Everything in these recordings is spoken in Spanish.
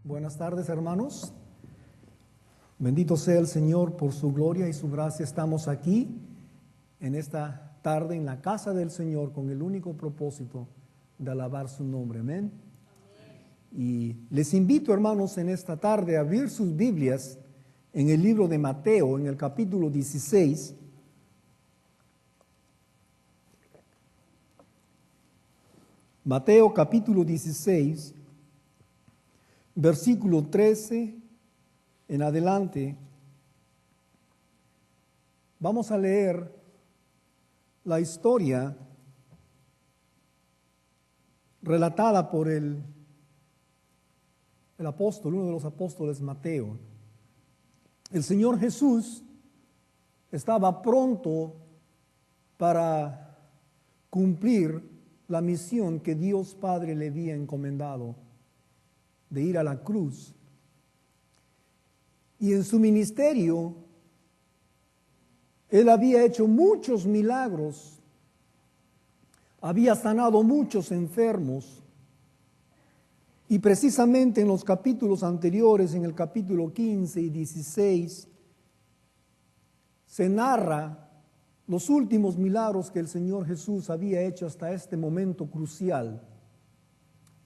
Buenas tardes, hermanos. Bendito sea el Señor por su gloria y su gracia. Estamos aquí en esta tarde en la casa del Señor con el único propósito de alabar su nombre. Amén. Y les invito, hermanos, en esta tarde a abrir sus Biblias en el libro de Mateo, en el capítulo 16. Mateo capítulo 16, versículo 13 en adelante. Vamos a leer la historia relatada por el apóstol, uno de los apóstoles, Mateo. El Señor Jesús estaba pronto para cumplir la misión que Dios Padre le había encomendado de ir a la cruz. Y en su ministerio, Él había hecho muchos milagros, había sanado muchos enfermos. Y precisamente en los capítulos anteriores, en el capítulo 15 y 16, se narra los últimos milagros que el Señor Jesús había hecho hasta este momento crucial.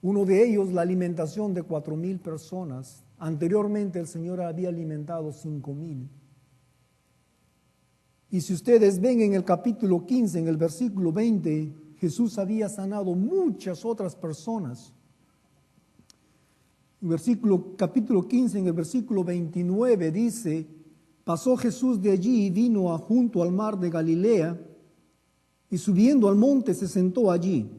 Uno de ellos, la alimentación de 4,000 personas. Anteriormente el Señor había alimentado 5,000. Y si ustedes ven en el capítulo 15, en el versículo 20, Jesús había sanado muchas otras personas. Capítulo 15, en el versículo 29 dice: pasó Jesús de allí y vino junto al mar de Galilea, y subiendo al monte se sentó allí.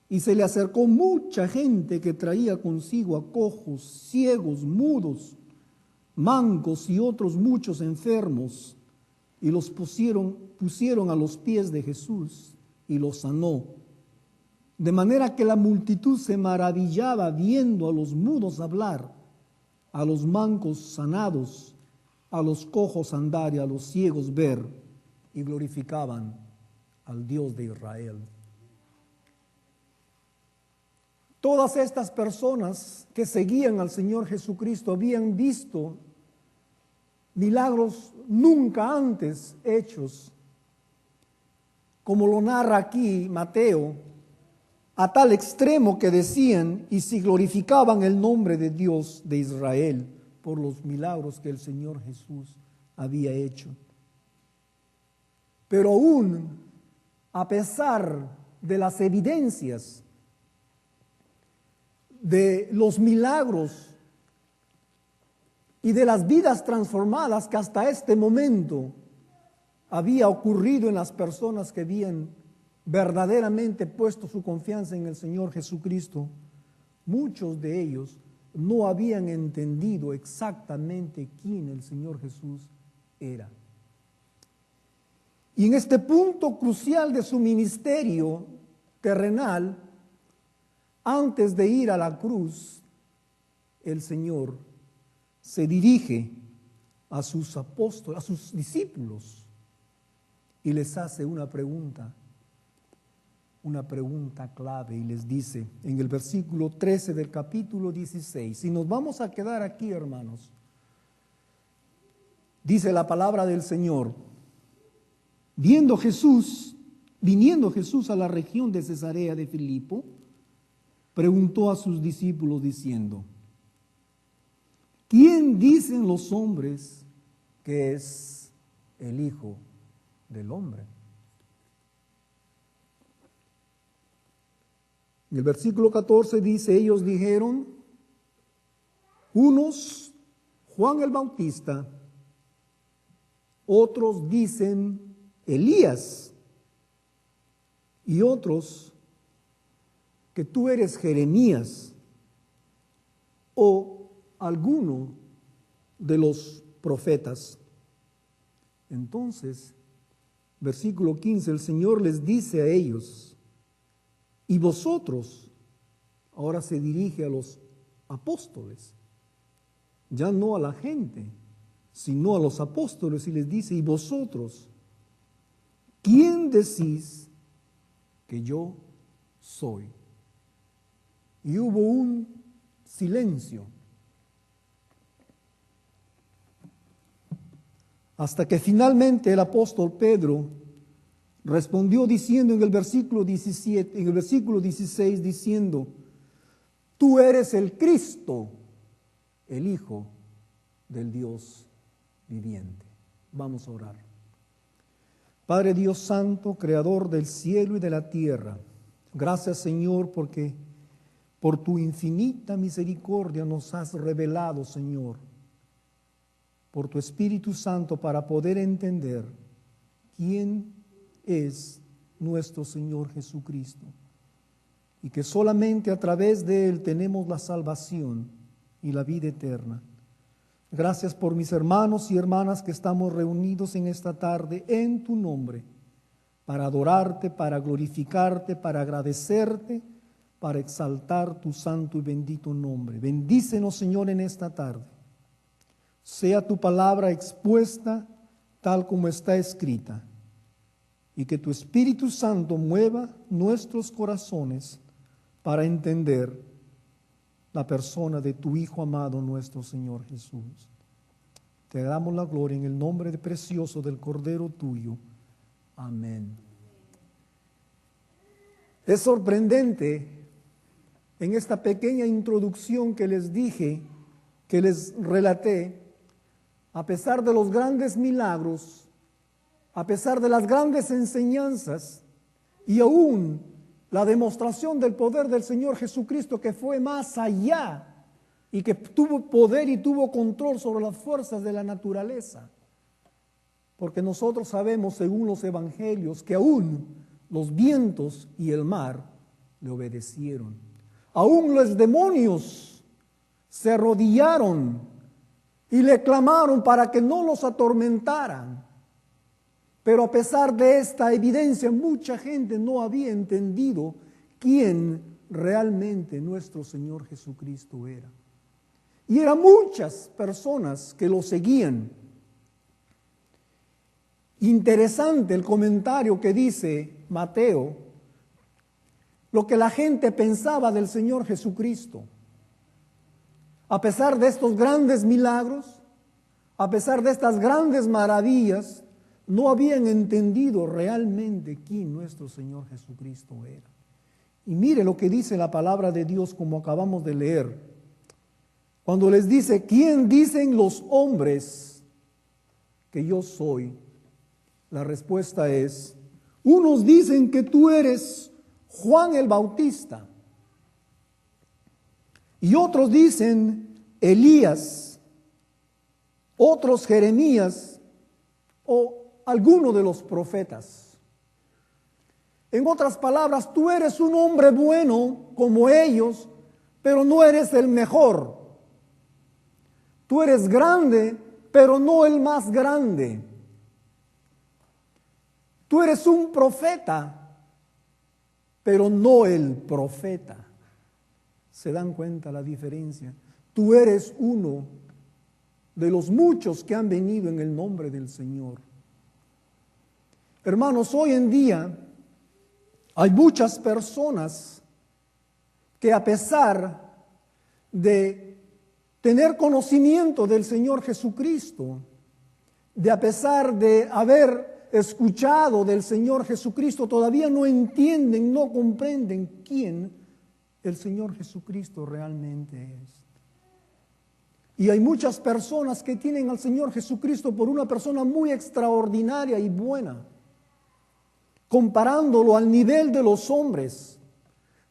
Y se le acercó mucha gente que traía consigo a cojos, ciegos, mudos, mancos y otros muchos enfermos, y los pusieron a los pies de Jesús y los sanó. De manera que la multitud se maravillaba viendo a los mudos hablar, a los mancos sanados, a los cojos andar y a los ciegos ver, y glorificaban al Dios de Israel. Todas estas personas que seguían al Señor Jesucristo habían visto milagros nunca antes hechos, como lo narra aquí Mateo, a tal extremo que decían y si glorificaban el nombre de Dios de Israel por los milagros que el Señor Jesús había hecho. Pero aún, a pesar de las evidencias de los milagros y de las vidas transformadas que hasta este momento había ocurrido en las personas que habían verdaderamente puesto su confianza en el Señor Jesucristo, muchos de ellos no habían entendido exactamente quién el Señor Jesús era. Y en este punto crucial de su ministerio terrenal, antes de ir a la cruz, el Señor se dirige a sus apóstoles, a sus discípulos, y les hace una pregunta clave, y les dice en el versículo 13 del capítulo 16, y nos vamos a quedar aquí, hermanos. Dice la palabra del Señor: viniendo Jesús a la región de Cesarea de Filipo, preguntó a sus discípulos diciendo: ¿quién dicen los hombres que es el Hijo del Hombre? En el versículo 14 dice: ellos dijeron, unos Juan el Bautista, otros dicen Elías, y otros que tú eres Jeremías o alguno de los profetas. Entonces, versículo 15, el Señor les dice a ellos: y vosotros, ahora se dirige a los apóstoles, ya no a la gente, sino a los apóstoles, y les dice: y vosotros, ¿quién decís que yo soy? Y hubo un silencio. Hasta que finalmente el apóstol Pedro respondió diciendo en el versículo 17, en el versículo 16, diciendo: tú eres el Cristo, el Hijo del Dios viviente. Vamos a orar. Padre Dios Santo, Creador del cielo y de la tierra, gracias Señor porque por tu infinita misericordia nos has revelado, Señor, por tu Espíritu Santo para poder entender quién es nuestro Señor Jesucristo y que solamente a través de Él tenemos la salvación y la vida eterna. Gracias por mis hermanos y hermanas que estamos reunidos en esta tarde en tu nombre para adorarte, para glorificarte, para agradecerte, para exaltar tu santo y bendito nombre. Bendícenos, Señor, en esta tarde. Sea tu palabra expuesta tal como está escrita y que tu Espíritu Santo mueva nuestros corazones para entender la persona de tu Hijo amado, nuestro Señor Jesús. Te damos la gloria en el nombre precioso del Cordero tuyo. Amén. Es sorprendente en esta pequeña introducción que les dije, que les relaté, a pesar de los grandes milagros, a pesar de las grandes enseñanzas y aún la demostración del poder del Señor Jesucristo, que fue más allá y que tuvo poder y tuvo control sobre las fuerzas de la naturaleza. Porque nosotros sabemos, según los evangelios, que aún los vientos y el mar le obedecieron. Aún los demonios se arrodillaron y le clamaron para que no los atormentaran. Pero a pesar de esta evidencia, mucha gente no había entendido quién realmente nuestro Señor Jesucristo era. Y eran muchas personas que lo seguían. Interesante el comentario que dice Mateo, lo que la gente pensaba del Señor Jesucristo. A pesar de estos grandes milagros, a pesar de estas grandes maravillas, no habían entendido realmente quién nuestro Señor Jesucristo era. Y mire lo que dice la palabra de Dios como acabamos de leer. Cuando les dice, ¿quién dicen los hombres que yo soy? La respuesta es, unos dicen que tú eres Juan el Bautista. Y otros dicen Elías, otros Jeremías o alguno de los profetas. En otras palabras, tú eres un hombre bueno como ellos, pero no eres el mejor. Tú eres grande, pero no el más grande. Tú eres un profeta, pero no el profeta. ¿Se dan cuenta la diferencia? Tú eres uno de los muchos que han venido en el nombre del Señor. Hermanos, hoy en día hay muchas personas que a pesar de tener conocimiento del Señor Jesucristo, de a pesar de haber escuchado del Señor Jesucristo, todavía no entienden, no comprenden quién el Señor Jesucristo realmente es. Y hay muchas personas que tienen al Señor Jesucristo por una persona muy extraordinaria y buena, comparándolo al nivel de los hombres,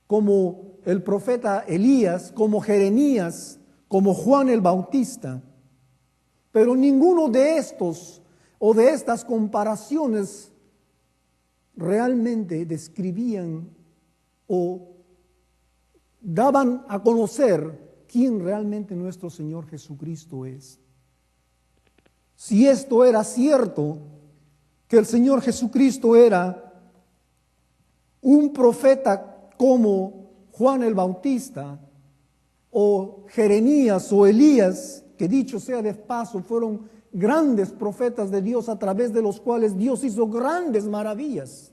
como el profeta Elías, como Jeremías, como Juan el Bautista. Pero ninguno de estos o de estas comparaciones realmente describían o daban a conocer quién realmente nuestro Señor Jesucristo es. Si esto era cierto, que el Señor Jesucristo era un profeta como Juan el Bautista, o Jeremías o Elías, que dicho sea de paso, fueron grandes profetas de Dios a través de los cuales Dios hizo grandes maravillas,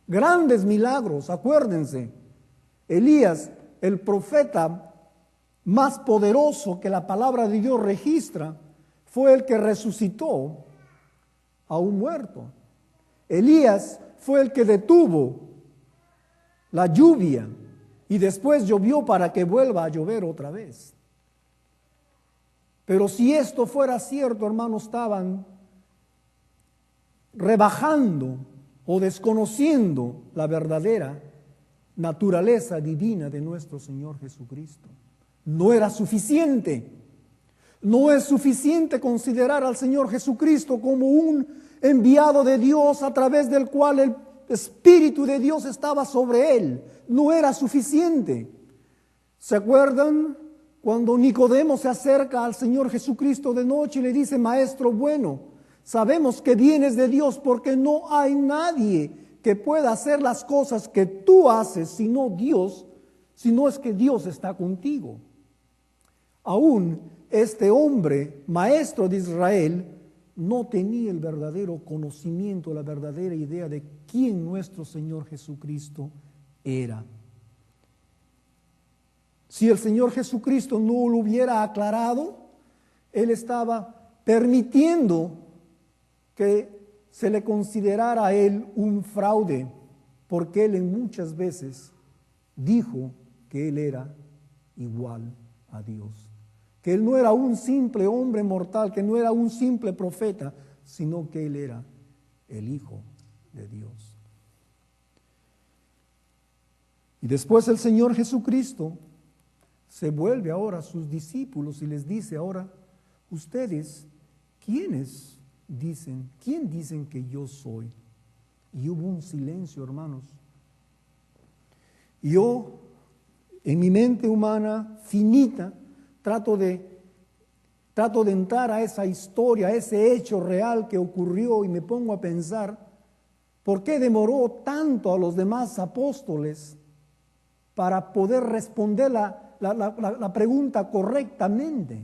grandes milagros. Acuérdense, Elías, el profeta más poderoso que la palabra de Dios registra fue el que resucitó a un muerto. Elías fue el que detuvo la lluvia y después llovió para que vuelva a llover otra vez. Pero si esto fuera cierto, hermanos, estaban rebajando o desconociendo la verdadera naturaleza divina de nuestro Señor Jesucristo. No era suficiente. No es suficiente considerar al Señor Jesucristo como un enviado de Dios a través del cual el Espíritu de Dios estaba sobre él. No era suficiente. ¿Se acuerdan cuando Nicodemo se acerca al Señor Jesucristo de noche y le dice: Maestro bueno, sabemos que vienes de Dios porque no hay nadie que pueda hacer las cosas que tú haces sino Dios, si no es que Dios está contigo? Aún este hombre, maestro de Israel, no tenía el verdadero conocimiento, la verdadera idea de quién nuestro Señor Jesucristo era. Si el Señor Jesucristo no lo hubiera aclarado, él estaba permitiendo que se le considerara a él un fraude, porque él muchas veces dijo que él era igual a Dios, que él no era un simple hombre mortal, que no era un simple profeta, sino que él era el Hijo de Dios. Y después el Señor Jesucristo se vuelve ahora a sus discípulos y les dice ahora: ustedes, ¿quién dicen que yo soy? Y hubo un silencio, hermanos. Yo, en mi mente humana finita, trato de entrar a esa historia, a ese hecho real que ocurrió, y me pongo a pensar, ¿por qué demoró tanto a los demás apóstoles para poder responder la pregunta correctamente?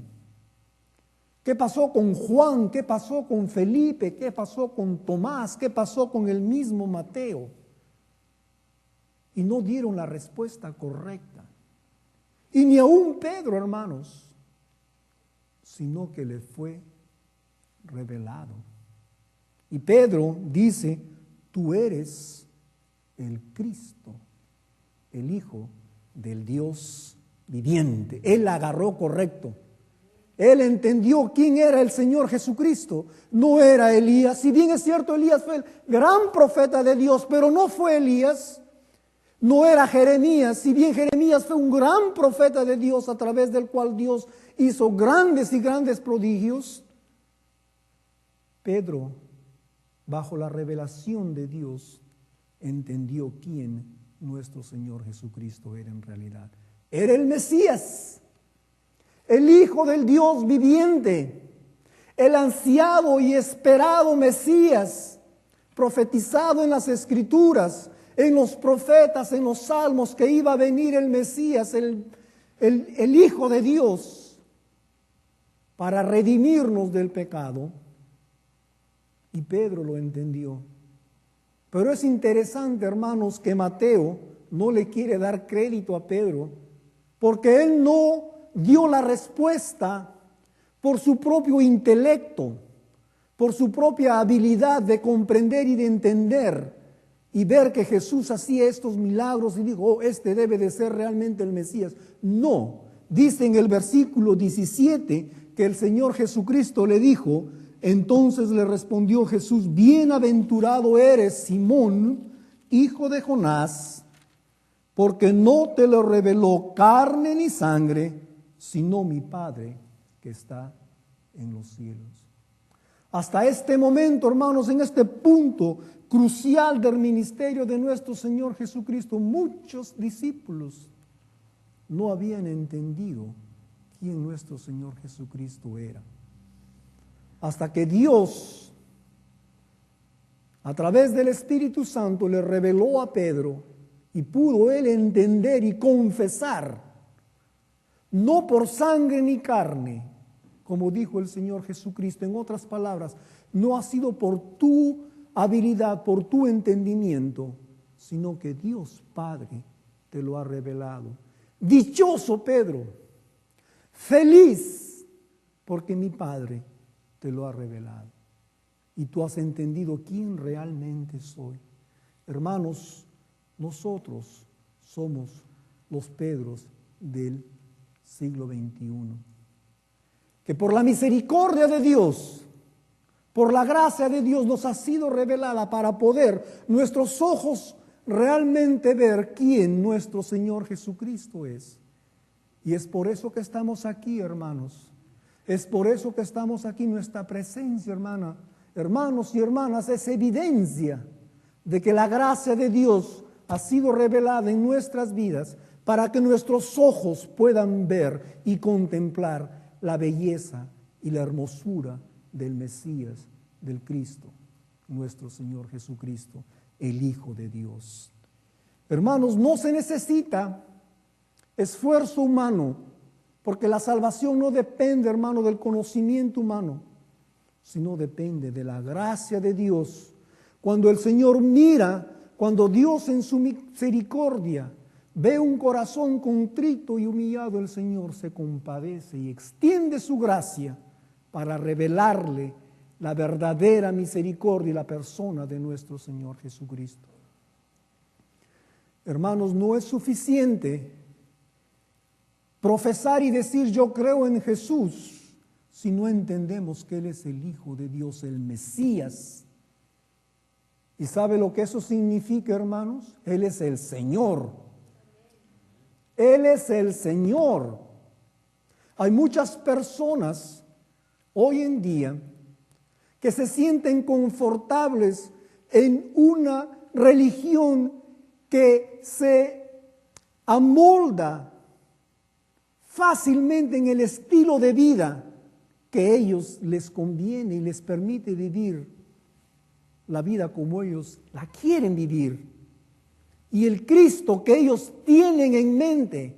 ¿Qué pasó con Juan? ¿Qué pasó con Felipe? ¿Qué pasó con Tomás? ¿Qué pasó con el mismo Mateo? Y no dieron la respuesta correcta. Y ni aún Pedro, hermanos, sino que le fue revelado. Y Pedro dice: tú eres el Cristo, el Hijo del Dios viviente. Él la agarró correcto. Él entendió quién era el Señor Jesucristo. No era Elías. Si bien es cierto, Elías fue el gran profeta de Dios, pero no fue Elías. No era Jeremías. Si bien Jeremías fue un gran profeta de Dios, a través del cual Dios hizo grandes y grandes prodigios, Pedro, bajo la revelación de Dios, entendió quién nuestro Señor Jesucristo era en realidad. Era el Mesías, el Hijo del Dios viviente, el ansiado y esperado Mesías, profetizado en las Escrituras, en los profetas, en los salmos, que iba a venir el Mesías, el Hijo de Dios, para redimirnos del pecado. Y Pedro lo entendió. Pero es interesante, hermanos, que Mateo no le quiere dar crédito a Pedro, porque él no dio la respuesta por su propio intelecto, por su propia habilidad de comprender y de entender y ver que Jesús hacía estos milagros y dijo: oh, este debe de ser realmente el Mesías. No, dice en el versículo 17 que el Señor Jesucristo le dijo: entonces le respondió Jesús: bienaventurado eres, Simón, hijo de Jonás, porque no te lo reveló carne ni sangre, sino mi Padre que está en los cielos. Hasta este momento, hermanos, en este punto crucial del ministerio de nuestro Señor Jesucristo, muchos discípulos no habían entendido quién nuestro Señor Jesucristo era. Hasta que Dios, a través del Espíritu Santo, le reveló a Pedro y pudo él entender y confesar, no por sangre ni carne, como dijo el Señor Jesucristo. En otras palabras, no ha sido por tu habilidad, por tu entendimiento, sino que Dios Padre te lo ha revelado. Dichoso Pedro, feliz, porque mi Padre te lo ha revelado. Y tú has entendido quién realmente soy. Hermanos, nosotros somos los Pedros del siglo XXI. Que por la misericordia de Dios, por la gracia de Dios nos ha sido revelada para poder nuestros ojos realmente ver quién nuestro Señor Jesucristo es. Y es por eso que estamos aquí, hermanos. Es por eso que estamos aquí. Nuestra presencia, hermanos y hermanas, es evidencia de que la gracia de Dios ha sido revelada en nuestras vidas para que nuestros ojos puedan ver y contemplar la belleza y la hermosura del Mesías, del Cristo, nuestro Señor Jesucristo, el Hijo de Dios. Hermanos, no se necesita esfuerzo humano, porque la salvación no depende, hermano, del conocimiento humano, sino depende de la gracia de Dios. Cuando el Señor mira, cuando Dios en su misericordia ve un corazón contrito y humillado, el Señor se compadece y extiende su gracia para revelarle la verdadera misericordia y la persona de nuestro Señor Jesucristo. Hermanos, no es suficiente profesar y decir yo creo en Jesús si no entendemos que Él es el Hijo de Dios, el Mesías. ¿Y sabe lo que eso significa, hermanos? Él es el Señor. Él es el Señor. Hay muchas personas hoy en día que se sienten confortables en una religión que se amolda fácilmente en el estilo de vida que a ellos les conviene y les permite vivir la vida como ellos la quieren vivir. Y el Cristo que ellos tienen en mente,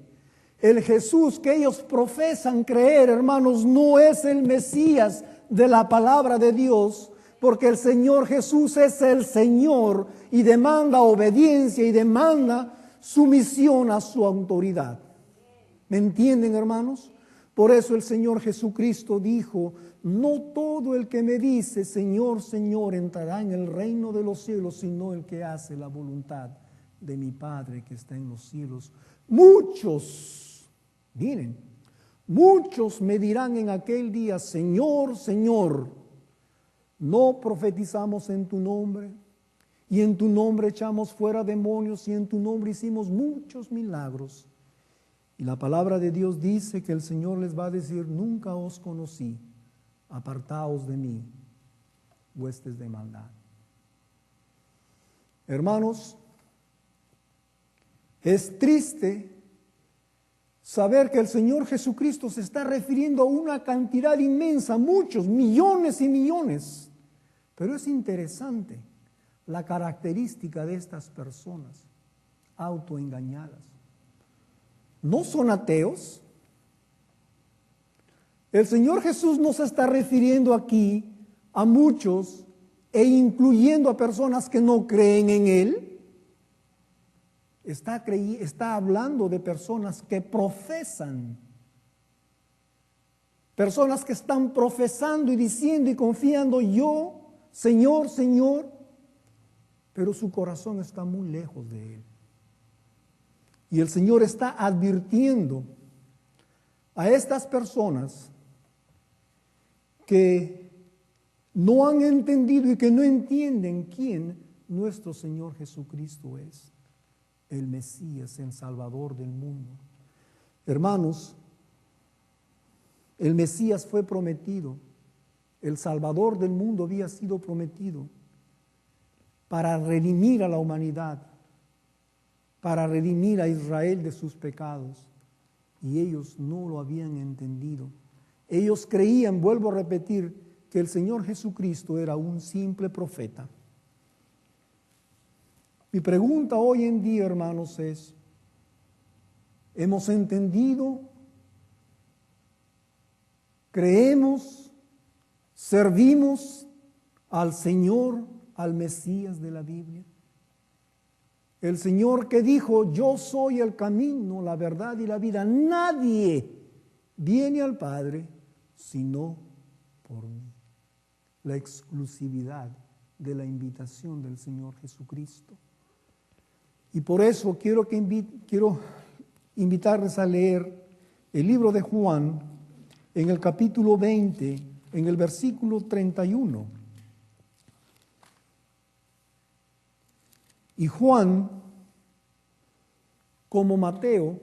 el Jesús que ellos profesan creer, hermanos, no es el Mesías de la palabra de Dios, porque el Señor Jesús es el Señor y demanda obediencia y demanda sumisión a su autoridad. ¿Me entienden, hermanos? Por eso el Señor Jesucristo dijo, no todo el que me dice Señor, Señor entrará en el reino de los cielos, sino el que hace la voluntad de mi Padre que está en los cielos. Muchos, miren, muchos me dirán en aquel día, Señor, Señor, no profetizamos en tu nombre, y en tu nombre echamos fuera demonios, y en tu nombre hicimos muchos milagros. Y la palabra de Dios dice que el Señor les va a decir, nunca os conocí, apartaos de mí, huestes de maldad. Hermanos, es triste saber que el Señor Jesucristo se está refiriendo a una cantidad inmensa, muchos, millones y millones. Pero es interesante la característica de estas personas autoengañadas. No son ateos. El Señor Jesús no se está refiriendo aquí a muchos e incluyendo a personas que no creen en Él. Está hablando de personas que profesan, personas que están profesando y diciendo y confiando yo, Señor, Señor, pero su corazón está muy lejos de Él. Y el Señor está advirtiendo a estas personas que no han entendido y que no entienden quién nuestro Señor Jesucristo es. El Mesías, el Salvador del mundo. Hermanos, el Mesías fue prometido, el Salvador del mundo había sido prometido para redimir a la humanidad, para redimir a Israel de sus pecados, y ellos no lo habían entendido. Ellos creían, vuelvo a repetir, que el Señor Jesucristo era un simple profeta. Mi pregunta hoy en día, hermanos, es, ¿hemos entendido? ¿Creemos? ¿Servimos al Señor, al Mesías de la Biblia? El Señor que dijo, yo soy el camino, la verdad y la vida. Nadie viene al Padre sino por mí. La exclusividad de la invitación del Señor Jesucristo. Y por eso quiero invitarles a leer el libro de Juan en el capítulo 20, en el versículo 31. Y Juan, como Mateo,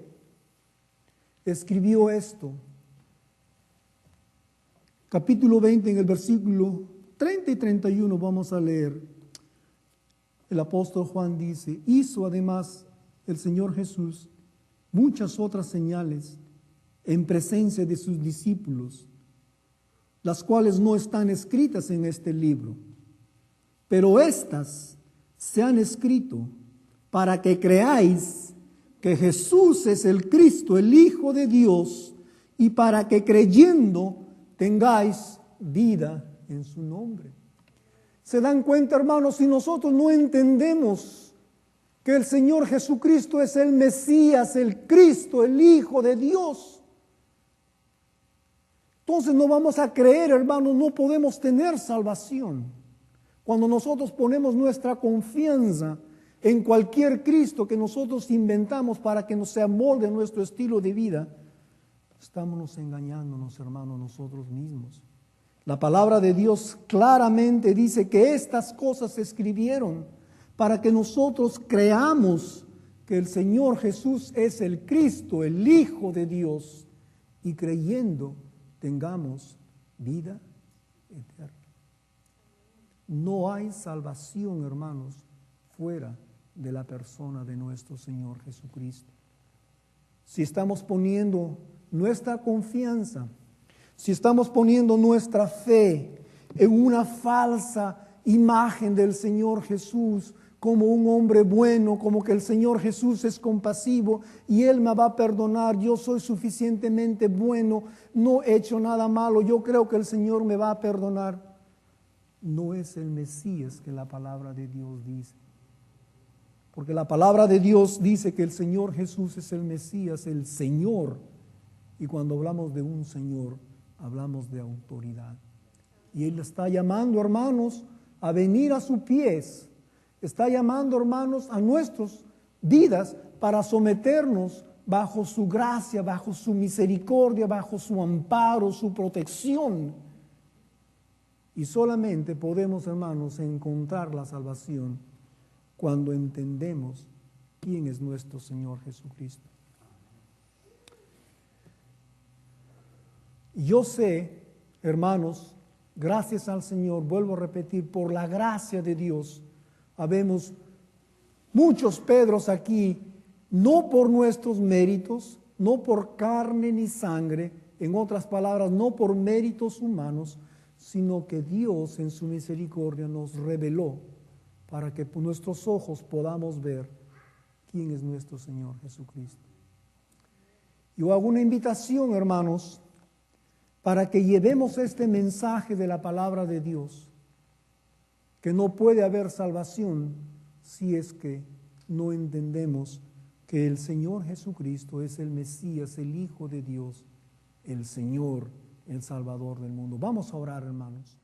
escribió esto. Capítulo 20, en el versículo 30 y 31 vamos a leer. El apóstol Juan dice: hizo además el Señor Jesús muchas otras señales en presencia de sus discípulos, las cuales no están escritas en este libro, pero estas se han escrito para que creáis que Jesús es el Cristo, el Hijo de Dios, y para que creyendo tengáis vida en su nombre. ¿Se dan cuenta, hermanos? Si nosotros no entendemos que el Señor Jesucristo es el Mesías, el Cristo, el Hijo de Dios, entonces no vamos a creer, hermanos, no podemos tener salvación. Cuando nosotros ponemos nuestra confianza en cualquier Cristo que nosotros inventamos para que nos se amolde nuestro estilo de vida, estamos engañándonos, hermanos, nosotros mismos. La palabra de Dios claramente dice que estas cosas se escribieron para que nosotros creamos que el Señor Jesús es el Cristo, el Hijo de Dios, y creyendo tengamos vida eterna. No hay salvación, hermanos, fuera de la persona de nuestro Señor Jesucristo. Si estamos poniendo nuestra confianza, si estamos poniendo nuestra fe en una falsa imagen del Señor Jesús como un hombre bueno, como que el Señor Jesús es compasivo y Él me va a perdonar, yo soy suficientemente bueno, no he hecho nada malo, yo creo que el Señor me va a perdonar. No es el Mesías que la palabra de Dios dice. Porque la palabra de Dios dice que el Señor Jesús es el Mesías, el Señor. Y cuando hablamos de un Señor, hablamos de autoridad. Y Él está llamando, hermanos, a venir a sus pies. Está llamando, hermanos, a nuestras vidas para someternos bajo su gracia, bajo su misericordia, bajo su amparo, su protección. Y solamente podemos, hermanos, encontrar la salvación cuando entendemos quién es nuestro Señor Jesucristo. Yo sé, hermanos, gracias al Señor, vuelvo a repetir, por la gracia de Dios, habemos muchos Pedros aquí, no por nuestros méritos, no por carne ni sangre, en otras palabras, no por méritos humanos, sino que Dios en su misericordia nos reveló para que por nuestros ojos podamos ver quién es nuestro Señor Jesucristo. Yo hago una invitación, hermanos, para que llevemos este mensaje de la palabra de Dios, que no puede haber salvación si es que no entendemos que el Señor Jesucristo es el Mesías, el Hijo de Dios, el Señor, el Salvador del mundo. Vamos a orar, hermanos.